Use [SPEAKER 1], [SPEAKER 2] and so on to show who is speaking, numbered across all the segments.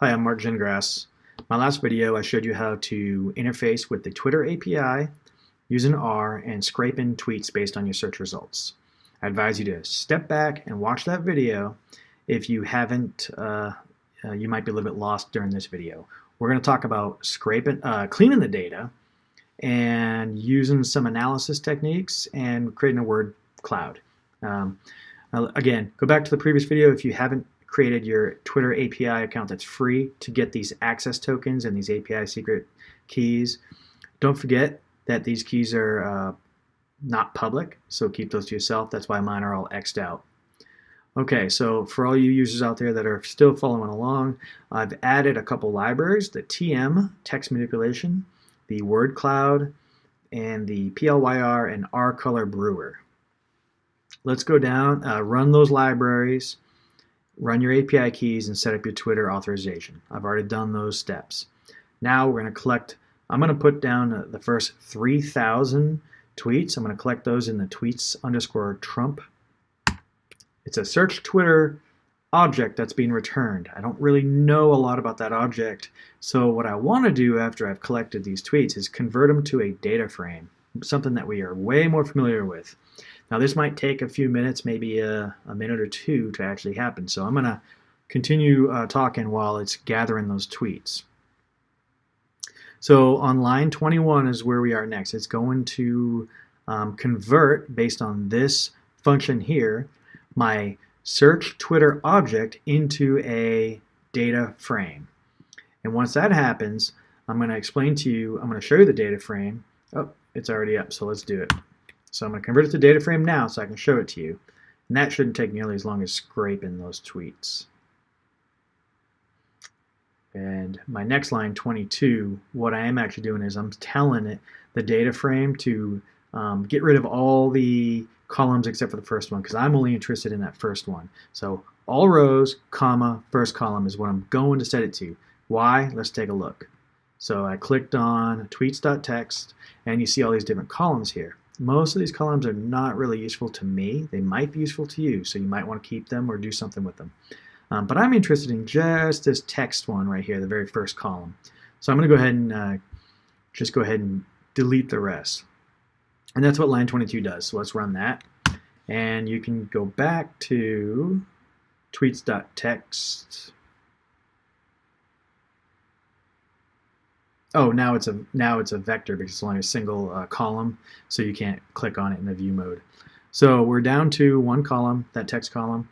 [SPEAKER 1] Hi, I'm Mark Gingras. My last video, I showed you how to interface with the Twitter API using R and scrape in tweets based on your search results. I advise you to step back and watch that video. If you haven't, you might be a little bit lost during this video. We're going to talk about cleaning the data and using some analysis techniques and creating a word cloud. Again, go back to the previous video if you haven't created your Twitter API account that's free to get these access tokens and these API secret keys. Don't forget that these keys are not public, so keep those to yourself. That's why mine are all X'd out. Okay, so for all you users out there that are still following along, I've added a couple libraries, the TM, text manipulation, the word cloud, and the PLYR and rcolor brewer. Let's go down, run those libraries, run your API keys, and set up your Twitter authorization. I've already done those steps. Now we're going to collect, I'm going to put down the first 3,000 tweets. I'm going to collect those in the tweets_trump. It's a search Twitter object that's being returned. I don't really know a lot about that object, so what I want to do after I've collected these tweets is convert them to a data frame, something that we are way more familiar with. Now this might take a few minutes, maybe a minute or two to actually happen, so I'm going to continue talking while it's gathering those tweets. So on line 21 is where we are next. It's going to convert, based on this function here, my search Twitter object into a data frame. And once that happens, I'm going to explain to you, I'm going to show you the data frame. Oh, it's already up, so let's do it. So I'm going to convert it to data frame now so I can show it to you. And that shouldn't take nearly as long as scraping those tweets. And my next line, 22, what I am actually doing is I'm telling it, the data frame, to get rid of all the columns except for the first one, because I'm only interested in that first one. So all rows, comma, first column is what I'm going to set it to. Why? Let's take a look. So I clicked on tweets.txt, and you see all these different columns here. Most of these columns are not really useful to me. They might be useful to you, so you might want to keep them or do something with them. But I'm interested in just this text one right here, the very first column. So I'm going to go ahead and just go ahead and delete the rest. And that's what line 22 does. So let's run that. And you can go back to tweets.txt. Oh, now it's a vector because it's only a single column, so you can't click on it in the view mode. So we're down to one column, that text column.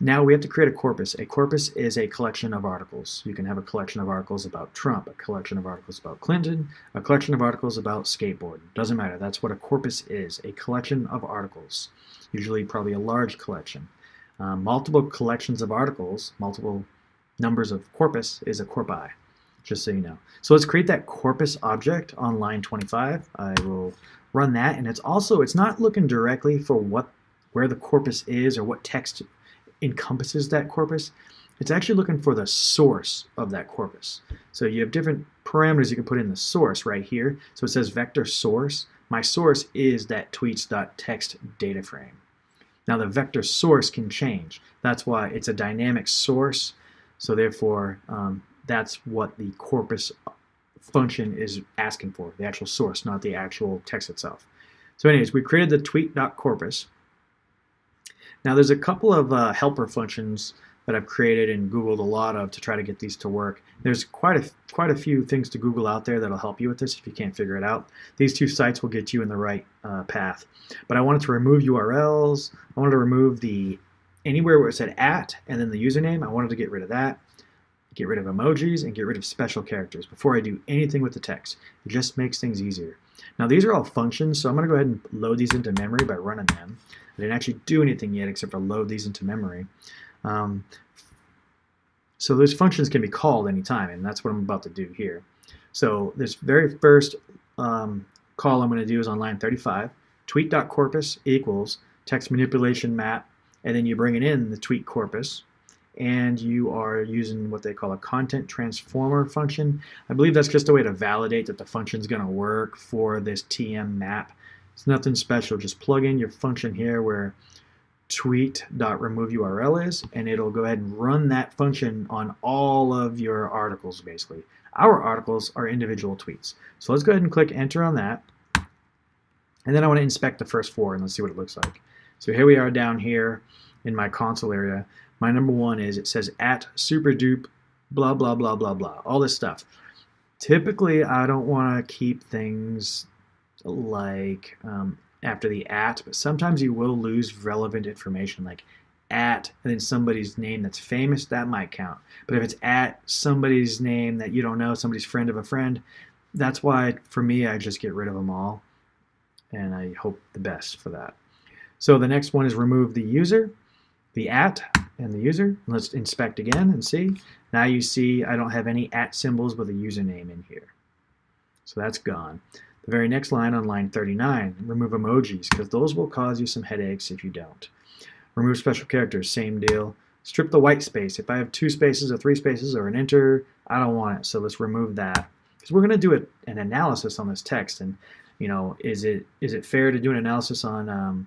[SPEAKER 1] Now we have to create a corpus. A corpus is a collection of articles. You can have a collection of articles about Trump, a collection of articles about Clinton, a collection of articles about skateboarding. Doesn't matter. That's what a corpus is, a collection of articles. Usually probably a large collection. Multiple collections of articles, multiple numbers of corpus is a corpi, just so you know. So let's create that corpus object on line 25. I will run that, and it's not looking directly for where the corpus is or what text encompasses that corpus. It's actually looking for the source of that corpus. So you have different parameters you can put in the source right here. So it says vector source. My source is that tweets.txt data frame. Now the vector source can change. That's why it's a dynamic source. So therefore, that's what the corpus function is asking for, the actual source, not the actual text itself. So anyways, we created the tweet.corpus. Now there's a couple of helper functions that I've created and Googled a lot of to try to get these to work. There's quite a few things to Google out there that'll help you with this if you can't figure it out. These two sites will get you in the right path. But I wanted to remove URLs. I wanted to remove anywhere where it said @ and then the username. I wanted to get rid of that. Get rid of emojis and get rid of special characters before I do anything with the text. It just makes things easier. Now these are all functions, so I'm going to go ahead and load these into memory by running them. I didn't actually do anything yet except for load these into memory. So those functions can be called anytime, and that's what I'm about to do here. So this very first call I'm going to do is on line 35. Tweet.corpus equals text manipulation map, and then you bring it in the tweet corpus. And you are using what they call a content transformer function. I believe that's just a way to validate that the function is going to work for this TM map. It's nothing special. Just plug in your function here where tweet.removeURL is, and it'll go ahead and run that function on all of your articles, basically. Our articles are individual tweets. So let's go ahead and click enter on that. And then I want to inspect the first 4, and let's see what it looks like. So here we are down here in my console area. My number 1 is, it says @superdupe, blah, blah, blah, blah, blah, all this stuff. Typically, I don't want to keep things like after the @, but sometimes you will lose relevant information, like @ and then somebody's name that's famous, that might count. But if it's somebody's name that you don't know, somebody's friend of a friend, that's why, for me, I just get rid of them all. And I hope the best for that. So the next one is remove the user, the @ and the user. Let's inspect again and see. Now you see I don't have any @ symbols with a username in here. So that's gone. The very next line on line 39, remove emojis, because those will cause you some headaches if you don't. Remove special characters, same deal. Strip the white space. If I have 2 spaces or 3 spaces or an enter, I don't want it. So let's remove that. Because we're going to do an analysis on this text. And you know, is it fair to do an analysis on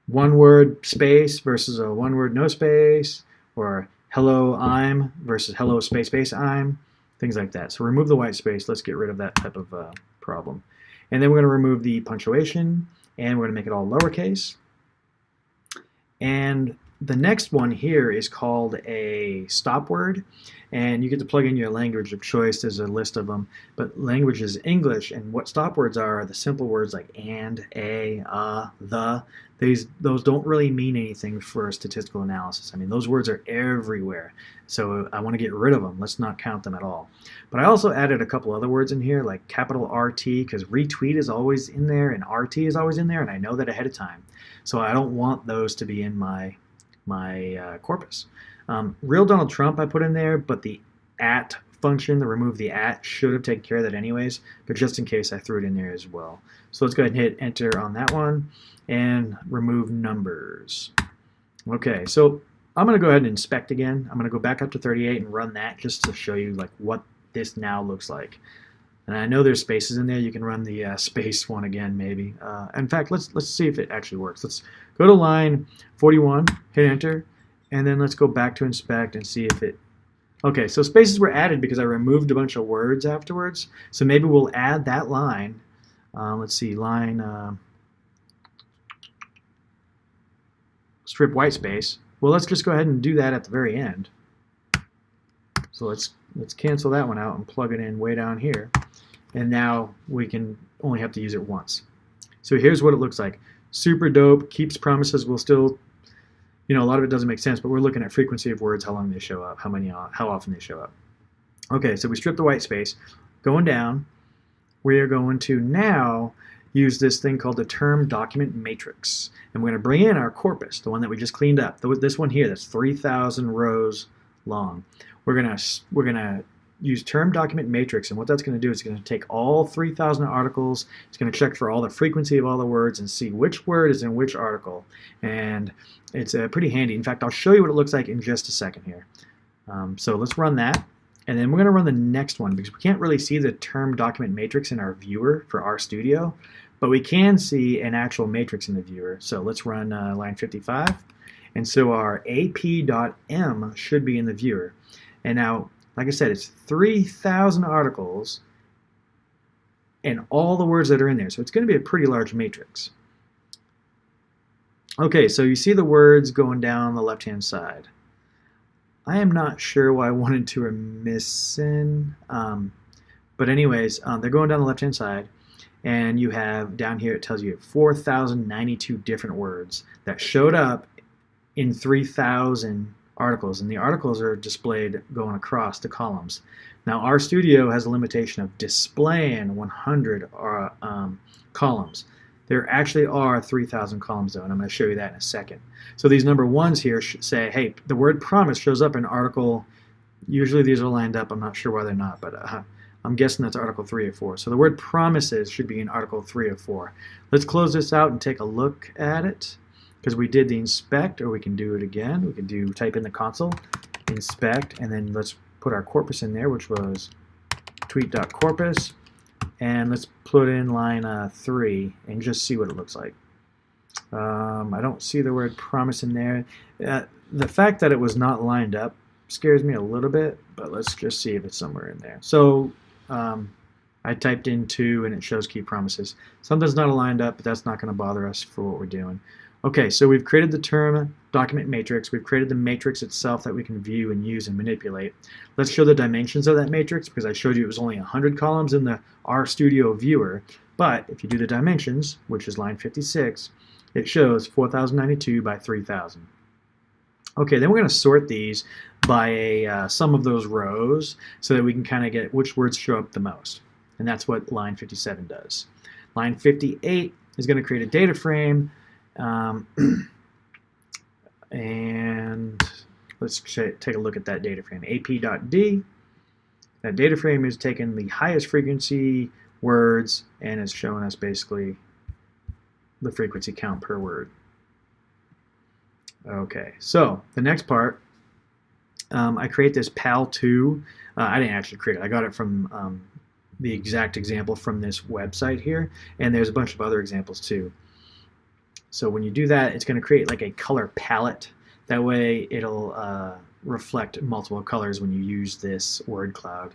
[SPEAKER 1] one word space versus a one word no space, or hello I'm versus hello space I'm, things like that. So remove the white space. Let's get rid of that type of problem. And then we're going to remove the punctuation, and we're going to make it all lowercase. And the next one here is called a stop word, and you get to plug in your language of choice. There's a list of them, but language is English, and what stop words are the simple words like and, a, the. Those don't really mean anything for statistical analysis. I mean, those words are everywhere, so I want to get rid of them. Let's not count them at all. But I also added a couple other words in here, like capital RT, because retweet is always in there, and RT is always in there, and I know that ahead of time. So I don't want those to be in my corpus. Real Donald Trump I put in there, but the @ function, the remove the @ should have taken care of that anyways, but just in case I threw it in there as well. So let's go ahead and hit enter on that one and remove numbers. Okay, so I'm going to go ahead and inspect again. I'm going to go back up to 38 and run that just to show you like what this now looks like. And I know there's spaces in there. You can run the space one again, maybe. In fact, let's see if it actually works. Let's go to line 41, hit enter, and then let's go back to inspect and see if it. Okay, so spaces were added because I removed a bunch of words afterwards. So maybe we'll add that line. Let's see, line strip white space. Well, let's just go ahead and do that at the very end. So let's cancel that one out and plug it in way down here. And now we can only have to use it once. So here's what it looks like. Super dope, keeps promises. Will still, you know, a lot of it doesn't make sense, but we're looking at frequency of words, how long they show up, how often they show up. Okay, so we stripped the white space. Going down, we are going to now use this thing called the term document matrix. And we're going to bring in our corpus, the one that we just cleaned up. This one here, that's 3,000 rows long. We're gonna use term document matrix, and what that's going to do is it's going to take all 3,000 articles. It's going to check for all the frequency of all the words and see which word is in which article. And it's pretty handy. In fact, I'll show you what it looks like in just a second here. So let's run that, and then we're going to run the next one because we can't really see the term document matrix in our viewer for RStudio, but we can see an actual matrix in the viewer. So let's run line 55, and so our ap.m should be in the viewer. And now, like I said, it's 3,000 articles and all the words that are in there. So it's going to be a pretty large matrix. Okay, so you see the words going down the left-hand side. I am not sure why 1 and 2 are missing. But anyways, they're going down the left-hand side. And you have, down here, it tells you 4,092 different words that showed up in 3,000 articles, and the articles are displayed going across the columns. Now RStudio has a limitation of displaying 100 columns. There actually are 3,000 columns though, and I'm going to show you that in a second. So these number ones here say, hey, the word promise shows up in article, usually these are lined up, I'm not sure why they're not, but I'm guessing that's article 3 of 4. So the word promises should be in article 3 of 4. Let's close this out and take a look at it. Because we did the inspect, or we can do it again. We can type in the console, inspect, and then let's put our corpus in there, which was tweet.corpus, and let's put in line 3 and just see what it looks like. I don't see the word promise in there. The fact that it was not lined up scares me a little bit, but let's just see if it's somewhere in there. So I typed in 2 and it shows key promises. Something's not aligned up, but that's not going to bother us for what we're doing. Okay, so we've created the term document matrix. We've created the matrix itself that we can view and use and manipulate. Let's show the dimensions of that matrix, because I showed you it was only 100 columns in the RStudio viewer. But if you do the dimensions, which is line 56, it shows 4,092 by 3,000. Okay, then we're going to sort these by a sum of those rows so that we can kind of get which words show up the most. And that's what line 57 does. Line 58 is going to create a data frame. And let's take a look at that data frame. ap.d. That data frame is taking the highest frequency words and is showing us basically the frequency count per word. Okay, so the next part, I create this PAL2. I didn't actually create it. I got it from the exact example from this website here, and there's a bunch of other examples too. So when you do that, it's going to create like a color palette. That way it'll reflect multiple colors when you use this word cloud.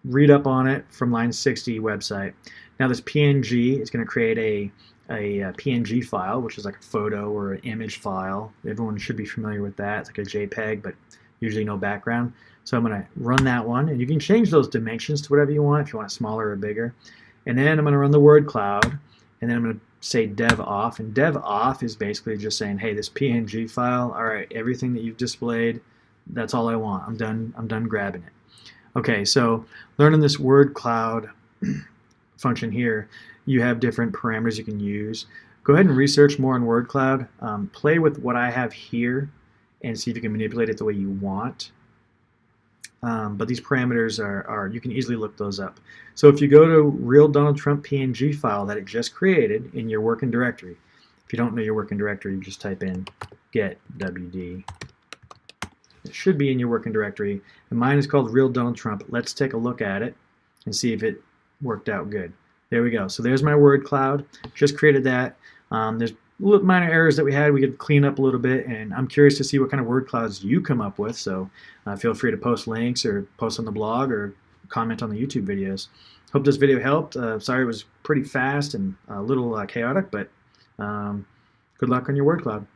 [SPEAKER 1] Read up on it from line 60 website. Now this PNG is going to create a PNG file, which is like a photo or an image file. Everyone should be familiar with that. It's like a JPEG, but usually no background. So I'm going to run that one, and you can change those dimensions to whatever you want, if you want it smaller or bigger. And then I'm going to run the word cloud, and then I'm going to say dev off, and dev off is basically just saying, hey, this PNG file, all right, everything that you've displayed, that's all I want. I'm done grabbing it. Okay, so learning this word cloud function here, you have different parameters you can use. Go ahead and research more on word cloud. Play with what I have here and see if you can manipulate it the way you want. But these parameters are you can easily look those up. So if you go to real Donald Trump PNG file that it just created in your working directory, if you don't know your working directory, you just type in get wd. It should be in your working directory, and mine is called real Donald Trump. Let's take a look at it and see if it worked out good. There we go. So there's my word cloud. Just created that. There's little minor errors that we had. We could clean up a little bit, and I'm curious to see what kind of word clouds you come up with. So feel free to post links or post on the blog or comment on the YouTube videos. Hope this video helped. Sorry it was pretty fast and a little chaotic, but good luck on your word cloud.